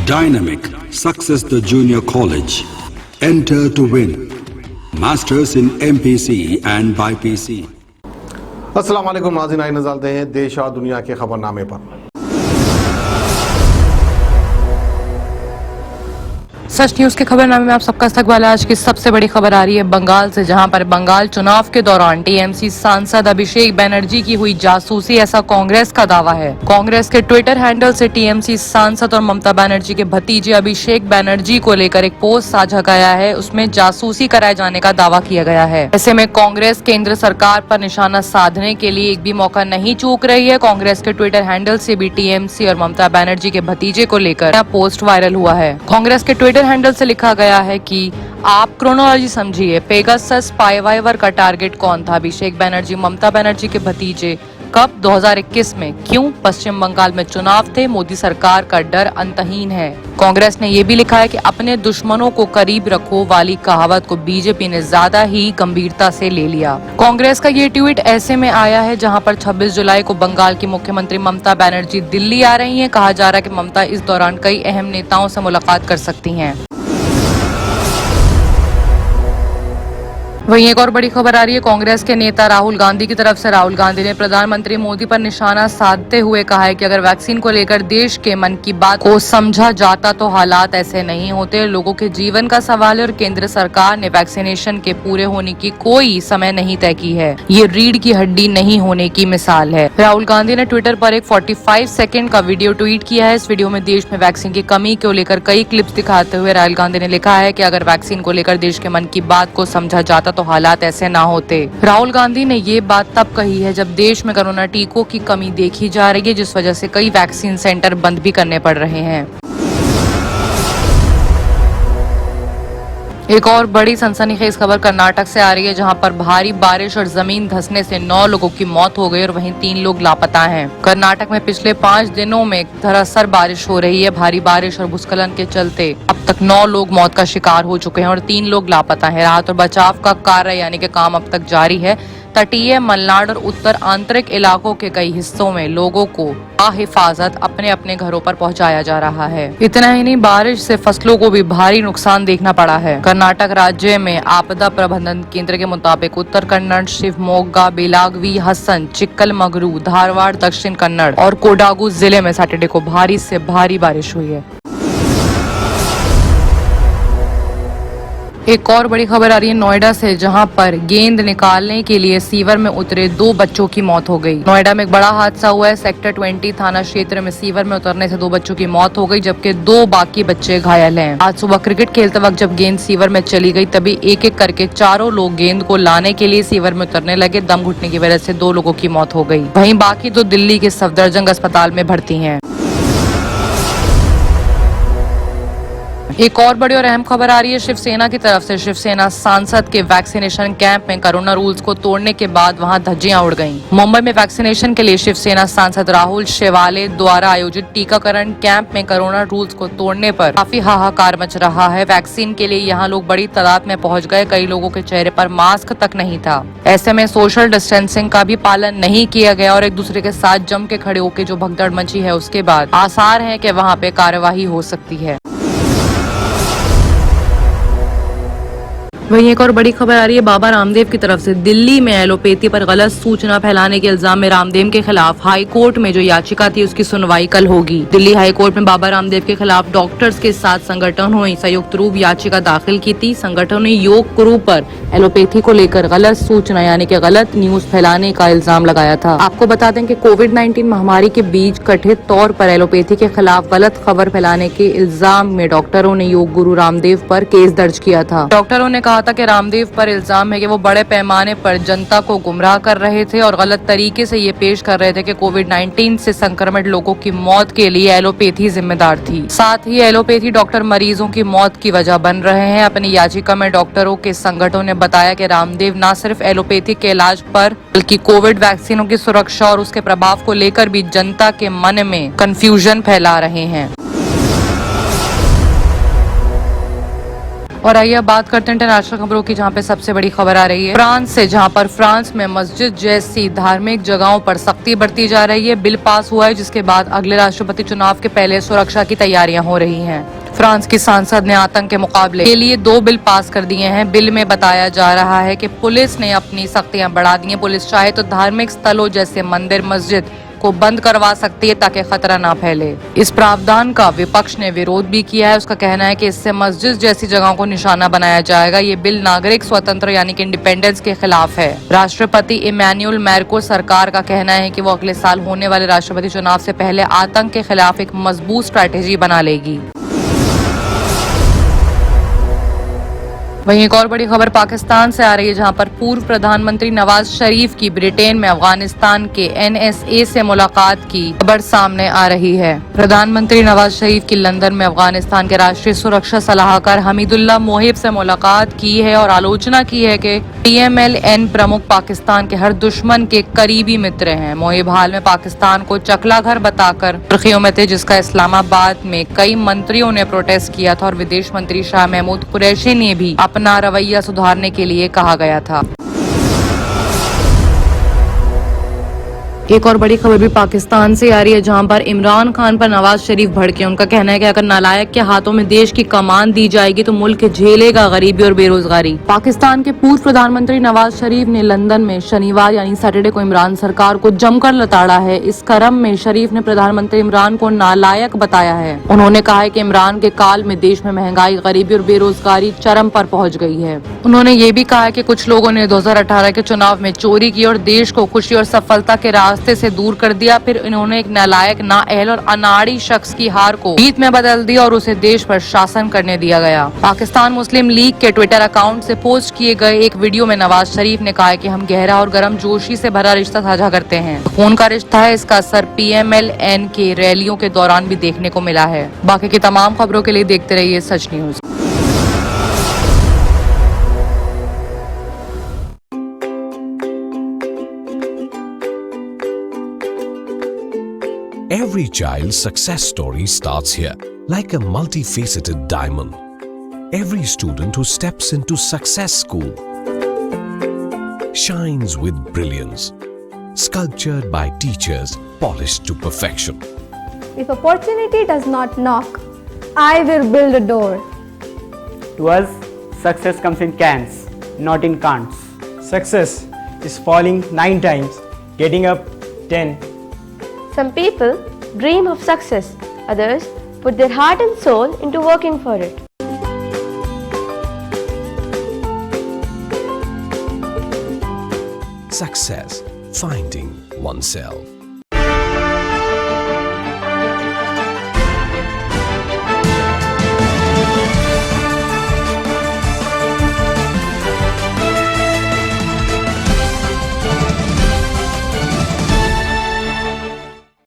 Dynamic Success the Junior College. Enter to win. Masters in MPC and BPC. अस्सलाम वालेकुम नाज़रीन, आइए नज़र डालते हैं देश और दुनिया के खबरनामे पर। सच न्यूज के खबरनामे में आप सबका इस्तकबाल है। आज की सबसे बड़ी खबर आ रही है बंगाल से, जहां पर बंगाल चुनाव के दौरान टीएमसी सांसद अभिषेक बनर्जी की हुई जासूसी, ऐसा कांग्रेस का दावा है। कांग्रेस के ट्विटर हैंडल से टीएमसी सांसद और ममता बनर्जी के भतीजे अभिषेक बनर्जी को लेकर एक पोस्ट साझा गया है। उसमें जासूसी कराए जाने का दावा किया गया है। ऐसे में कांग्रेस केंद्र सरकार पर निशाना साधने के लिए एक भी मौका नहीं चूक रही है। कांग्रेस के ट्विटर हैंडल से भी टीएमसी और ममता बनर्जी के भतीजे को लेकर पोस्ट वायरल हुआ है। कांग्रेस के ट्विटर हैंडल से लिखा गया है कि आप क्रोनोलॉजी समझिए। पेगासस स्पाईवेयर का टारगेट कौन था? अभिषेक बनर्जी, ममता बनर्जी के भतीजे। कब? 2021 में। क्यों? पश्चिम बंगाल में चुनाव थे। मोदी सरकार का डर अंतहीन है। कांग्रेस ने ये भी लिखा है कि अपने दुश्मनों को करीब रखो वाली कहावत को बीजेपी ने ज्यादा ही गंभीरता से ले लिया। कांग्रेस का ये ट्वीट ऐसे में आया है जहां पर 26 जुलाई को बंगाल की मुख्यमंत्री ममता बनर्जी दिल्ली आ रही हैं। कहा जा रहा है कि ममता इस दौरान कई अहम नेताओं से मुलाकात कर सकती हैं। वहीं एक और बड़ी खबर आ रही है कांग्रेस के नेता राहुल गांधी की तरफ से। राहुल गांधी ने प्रधानमंत्री मोदी पर निशाना साधते हुए कहा है कि अगर वैक्सीन को लेकर देश के मन की बात को समझा जाता तो हालात ऐसे नहीं होते। लोगों के जीवन का सवाल है और केंद्र सरकार ने वैक्सीनेशन के पूरे होने की कोई समय नहीं तय की है। ये रीढ़ की हड्डी नहीं होने की मिसाल है। राहुल गांधी ने ट्विटर पर एक 45 सेकेंड का वीडियो ट्वीट किया है। इस वीडियो में देश में वैक्सीन की कमी को लेकर कई क्लिप्स दिखाते हुए राहुल गांधी ने लिखा है कि अगर वैक्सीन को लेकर देश के मन की बात को समझा जाता तो हालात ऐसे ना होते। राहुल गांधी ने ये बात तब कही है जब देश में कोरोना टीकों की कमी देखी जा रही है, जिस वजह से कई वैक्सीन सेंटर बंद भी करने पड़ रहे हैं। एक और बड़ी सनसनीखेज खबर कर्नाटक से आ रही है, जहां पर भारी बारिश और जमीन धंसने से 9 लोगों की मौत हो गई और वहीं 3 लोग लापता हैं। कर्नाटक में पिछले 5 दिनों में धरासर बारिश हो रही है। भारी बारिश और भूस्खलन के चलते अब तक 9 लोग मौत का शिकार हो चुके हैं और 3 लोग लापता हैं। राहत और बचाव का कार्य यानी कि काम अब तक जारी है। तटीय मलनाड और उत्तर आंतरिक इलाकों के कई हिस्सों में लोगों को हिफाजत अपने अपने घरों पर पहुंचाया जा रहा है। इतना ही नहीं, बारिश से फसलों को भी भारी नुकसान देखना पड़ा है। कर्नाटक राज्य में आपदा प्रबंधन केंद्र के मुताबिक उत्तर कन्नड़, शिवमोगा, बेलागवी, हसन, चिक्कलमगलुरु, धारवाड़, दक्षिण कन्नड़ और कोडागू जिले में सैटरडे को भारी से भारी बारिश हुई है। एक और बड़ी खबर आ रही है नोएडा से, जहां पर गेंद निकालने के लिए सीवर में उतरे 2 बच्चों की मौत हो गई। नोएडा में एक बड़ा हादसा हुआ है। सेक्टर 20 थाना क्षेत्र में सीवर में उतरने से 2 बच्चों की मौत हो गई, जबकि 2 बाकी बच्चे घायल हैं। आज सुबह क्रिकेट खेलते वक्त जब गेंद सीवर में चली गई, तभी एक एक करके चारों लोग गेंद को लाने के लिए सीवर में उतरने लगे। दम घुटने की वजह से 2 लोगों की मौत हो गई। वहीं बाकी 2 दिल्ली के सफदरजंग अस्पताल में भर्ती हैं। एक और बड़ी और अहम खबर आ रही है शिवसेना की तरफ से। शिवसेना सांसद के वैक्सीनेशन कैंप में कोरोना रूल्स को तोड़ने के बाद वहां धज्जियां उड़ गईं। मुंबई में वैक्सीनेशन के लिए शिवसेना सांसद राहुल शेवाले द्वारा आयोजित टीकाकरण कैंप में कोरोना रूल्स को तोड़ने पर काफी हाहाकार मच रहा है। वैक्सीन के लिए यहां लोग बड़ी तादाद में पहुंच गए। कई लोगों के चेहरे पर मास्क तक नहीं था। ऐसे में सोशल डिस्टेंसिंग का भी पालन नहीं किया गया और एक दूसरे के साथ जम के खड़े होकर जो भगदड़ मची है, उसके बाद आसार है कि वहां पे कार्यवाही हो सकती है। वहीं एक और बड़ी खबर आ रही है बाबा रामदेव की तरफ से। दिल्ली में एलोपैथी पर गलत सूचना फैलाने के इल्जाम में रामदेव के खिलाफ हाई कोर्ट में जो याचिका थी उसकी सुनवाई कल होगी। दिल्ली हाई कोर्ट में बाबा रामदेव के खिलाफ डॉक्टर्स के साथ संगठनों ने संयुक्त रूप याचिका दाखिल की थी। संगठनों ने योग गुरु पर एलोपैथी को लेकर गलत सूचना यानी कि गलत न्यूज फैलाने का इल्जाम लगाया था। आपको बता दें कि कोविड-19 महामारी के बीच कथित तौर पर एलोपैथी के खिलाफ गलत खबर फैलाने के इल्जाम में डॉक्टरों ने योग गुरु रामदेव पर केस दर्ज किया था। डॉक्टरों ने कहा था कि रामदेव पर इल्जाम है कि वो बड़े पैमाने पर जनता को गुमराह कर रहे थे और गलत तरीके से ये पेश कर रहे थे कि कोविड-19 से संक्रमित लोगों की मौत के लिए एलोपैथी जिम्मेदार थी। साथ ही एलोपैथी डॉक्टर मरीजों की मौत की वजह बन रहे हैं। अपनी याचिका में डॉक्टरों के संगठनों ने बताया कि रामदेव न सिर्फ एलोपैथी के इलाज पर बल्कि कोविड वैक्सीनों की सुरक्षा और उसके प्रभाव को लेकर भी जनता के मन में कंफ्यूजन फैला रहे हैं। और आइए अब बात करते हैं इंटरनेशनल खबरों की, जहां पे सबसे बड़ी खबर आ रही है फ्रांस से, जहां पर फ्रांस में मस्जिद जैसी धार्मिक जगहों पर सख्ती बरती जा रही है। बिल पास हुआ है जिसके बाद अगले राष्ट्रपति चुनाव के पहले सुरक्षा की तैयारियां हो रही हैं। फ्रांस की सांसद ने आतंक के मुकाबले के लिए 2 बिल पास कर दिए हैं। बिल में बताया जा रहा है कि पुलिस ने अपनी सख्तियां बढ़ा दी हैं। पुलिस चाहे तो धार्मिक स्थलों जैसे मंदिर मस्जिद को बंद करवा सकती है ताकि खतरा ना फैले। इस प्रावधान का विपक्ष ने विरोध भी किया है। उसका कहना है कि इससे मस्जिद जैसी जगहों को निशाना बनाया जाएगा। ये बिल नागरिक स्वतंत्र यानी कि इंडिपेंडेंस के खिलाफ है। राष्ट्रपति इमैनुअल मैक्रों सरकार का कहना है कि वो अगले साल होने वाले राष्ट्रपति चुनाव से पहले आतंक के खिलाफ एक मजबूत स्ट्रैटेजी बना लेगी। वहीं एक और बड़ी खबर पाकिस्तान से आ रही है, जहां पर पूर्व प्रधानमंत्री नवाज शरीफ की ब्रिटेन में अफगानिस्तान के NSA से मुलाकात की खबर सामने आ रही है। प्रधानमंत्री नवाज शरीफ की लंदन में अफगानिस्तान के राष्ट्रीय सुरक्षा सलाहकार हमीदुल्लाह मोहिब से मुलाकात की है और आलोचना की है कि TMLN प्रमुख पाकिस्तान के हर दुश्मन के करीबी मित्र हैं। मोहिब हाल में पाकिस्तान को चकला घर बताकर सुर्खियों में थे, जिसका इस्लामाबाद में कई मंत्रियों ने प्रोटेस्ट किया था और विदेश मंत्री शाह महमूद कुरैशी ने भी अपना रवैया सुधारने के लिए कहा गया था। एक और बड़ी खबर भी पाकिस्तान से आ रही है, जहां पर इमरान खान पर नवाज शरीफ भड़के। उनका कहना है कि अगर नालायक के हाथों में देश की कमान दी जाएगी तो मुल्क झेलेगा गरीबी और बेरोजगारी। पाकिस्तान के पूर्व प्रधानमंत्री नवाज शरीफ ने लंदन में शनिवार यानी सैटरडे को इमरान सरकार को जमकर लताड़ा है। इस क्रम में शरीफ ने प्रधानमंत्री इमरान को नालायक बताया है। उन्होंने कहा है कि इमरान के काल में देश में महंगाई, गरीबी और बेरोजगारी चरम पर पहुँच गई है। उन्होंने ये भी कहा है कि कुछ लोगों ने 2018 के चुनाव में चोरी की और देश को खुशी और सफलता के रास्ते से दूर कर दिया। फिर इन्होंने एक नालायक, नाअहल और अनाड़ी शख्स की हार को जीत में बदल दिया और उसे देश पर शासन करने दिया गया। पाकिस्तान मुस्लिम लीग के ट्विटर अकाउंट से पोस्ट किए गए एक वीडियो में नवाज शरीफ ने कहा है कि हम गहरा और गर्मजोशी से भरा रिश्ता साझा करते हैं। खून का रिश्ता है। इसका असर PMLN के रैलियों के दौरान भी देखने को मिला है। बाकी की तमाम खबरों के लिए देखते रहिए सच news. Every child's success story starts here, like a multifaceted diamond. Every student who steps into Success School shines with brilliance, sculptured by teachers polished to perfection. If opportunity does not knock, I will build a door. To us, success comes in cans, not in can'ts. Success is falling 9 times, getting up 10. Some people dream of success, others put their heart and soul into working for it. Success, finding oneself.